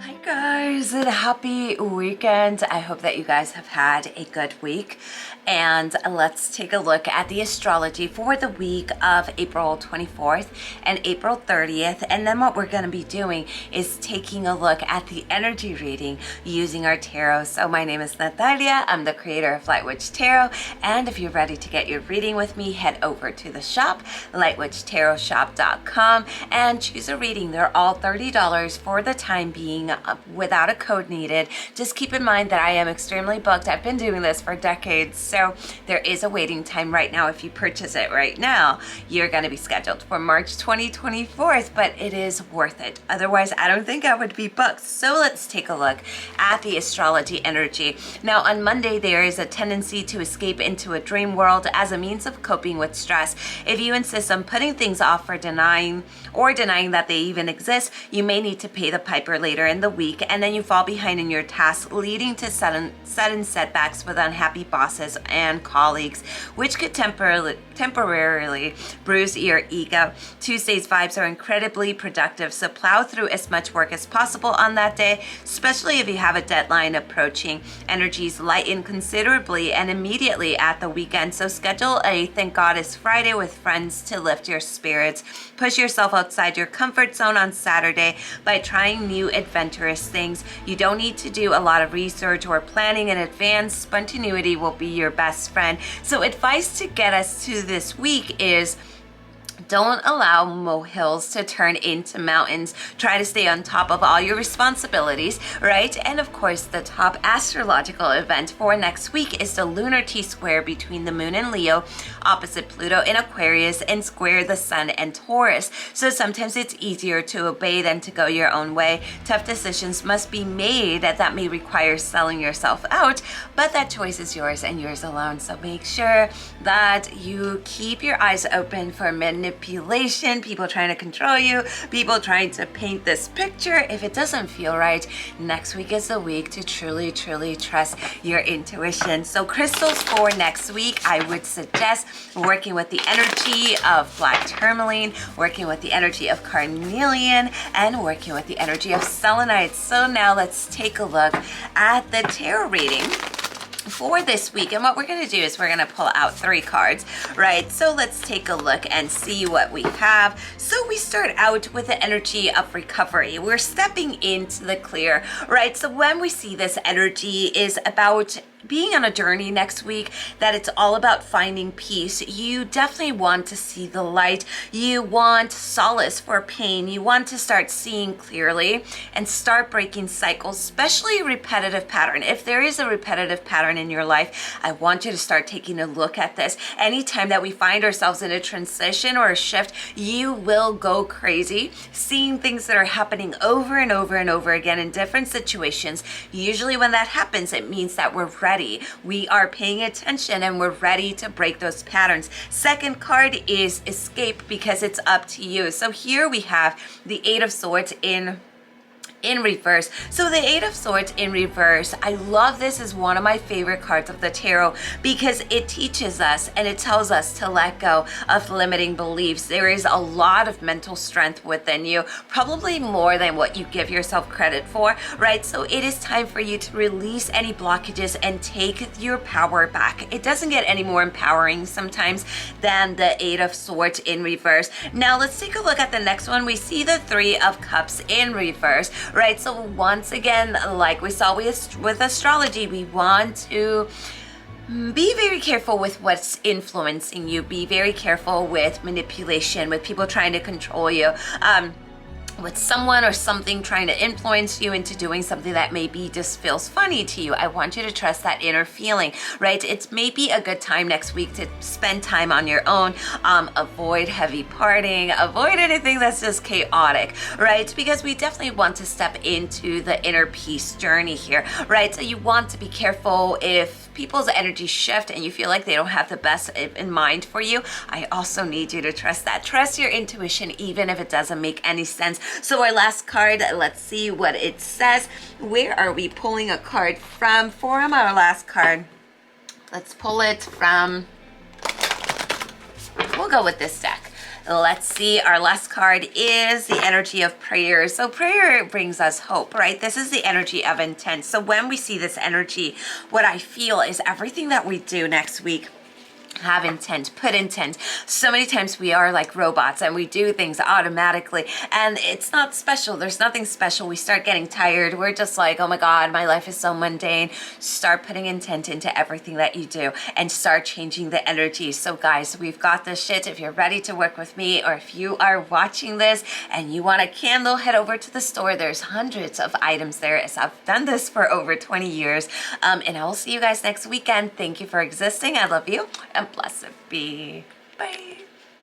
Hi guys, and happy weekend. I hope that you guys have had a good week. And let's take a look at the astrology for the week of April 24th and April 30th. And then what we're going to be doing is taking a look at the energy reading using our tarot. So my name is Natalia. I'm the creator of Lightwitch Tarot. And if you're ready to get your reading with me, head over to the shop, lightwitchtarotshop.com, and choose a reading. They're all $30 for the time being, without a code needed. Just keep in mind that I am extremely booked. I've been doing this for decades, so there is a waiting time right now. If you purchase it right now, you're going to be scheduled for March 2024, but it is worth it. Otherwise, I don't think I would be booked. So let's take a look at the astrology energy. Now, on Monday, there is a tendency to escape into a dream world as a means of coping with stress. If you insist on putting things off or denying that they even exist, you may need to pay the piper later in the week, and then you fall behind in your tasks, leading to sudden setbacks with unhappy bosses and colleagues, which could temporarily bruise your ego. Tuesday's vibes are incredibly productive, so plow through as much work as possible on that day, especially if you have a deadline approaching. Energies lighten considerably and immediately at the weekend, so schedule a Thank God It's Friday with friends to lift your spirits. Push yourself outside your comfort zone on Saturday by trying new adventurous things. You don't need to do a lot of research or planning in advance. Spontaneity will be your best friend. So advice to get us to this week is: don't allow molehills to turn into mountains. Try to stay on top of all your responsibilities, right? And of course, the top astrological event for next week is the lunar T-square between the moon in Leo, opposite Pluto in Aquarius, and square the sun and Taurus. So sometimes it's easier to obey than to go your own way. Tough decisions must be made that may require selling yourself out, but that choice is yours and yours alone. So make sure that you keep your eyes open for manipulation, people trying to control you, people trying to paint this picture. If it doesn't feel right, next week is the week to truly trust your intuition. So crystals for next week, I would suggest working with the energy of black tourmaline, working with the energy of carnelian, and working with the energy of selenite. So now let's take a look at the tarot reading for this week. And what we're going to do is we're going to pull out 3 cards, right? So let's take a look and see what we have. So we start out with the energy of recovery. We're stepping into the clear, right? So when we see this energy is about being on a journey next week, that it's all about finding peace. You definitely want to see the light. You want solace for pain. You want to start seeing clearly and start breaking cycles, especially a repetitive pattern. If there is a repetitive pattern in your life, I want you to start taking a look at this. Anytime that we find ourselves in a transition or a shift, you will go crazy seeing things that are happening over and over and over again in different situations. Usually when that happens, it means that we're ready. We are paying attention and we're ready to break those patterns. Second card is escape, because it's up to you. So here we have the 8 of Swords in reverse. So the 8 of Swords in reverse, I love this as one of my favorite cards of the tarot, because it teaches us and it tells us to let go of limiting beliefs. There is a lot of mental strength within you, probably more than what you give yourself credit for, right? So it is time for you to release any blockages and take your power back. It doesn't get any more empowering sometimes than the 8 of Swords in reverse. Now let's take a look at the next one. We see the 3 of Cups in reverse, right? So once again, like we saw with astrology, we want to be very careful with what's influencing you. Be very careful with manipulation, with people trying to control you. With someone or something trying to influence you into doing something that maybe just feels funny to you. I want you to trust that inner feeling, right? It's maybe a good time next week to spend time on your own. Avoid heavy partying, avoid anything that's just chaotic, right? Because we definitely want to step into the inner peace journey here, right? So you want to be careful if people's energy shift and you feel like they don't have the best in mind for you. I also need you to trust that. Trust your intuition, even if it doesn't make any sense. So our last card, let's see what it says. Where are we pulling a card from? For our last card, let's pull it from, we'll go with this deck. Let's see, our last card is the energy of prayer. So prayer brings us hope, right? This is the energy of intent. So when we see this energy, what I feel is everything that we do next week, have intent, put intent. So many times we are like robots and we do things automatically and it's not special. There's nothing special. We start getting tired. We're just like, oh my God, my life is so mundane. Start putting intent into everything that you do and start changing the energy. So guys, we've got this shit. If you're ready to work with me, or if you are watching this and you want a candle, head over to the store. There's hundreds of items there, as I've done this for over 20 years. And I will see you guys next weekend. Thank you for existing. I love you. And blessed be. Bye.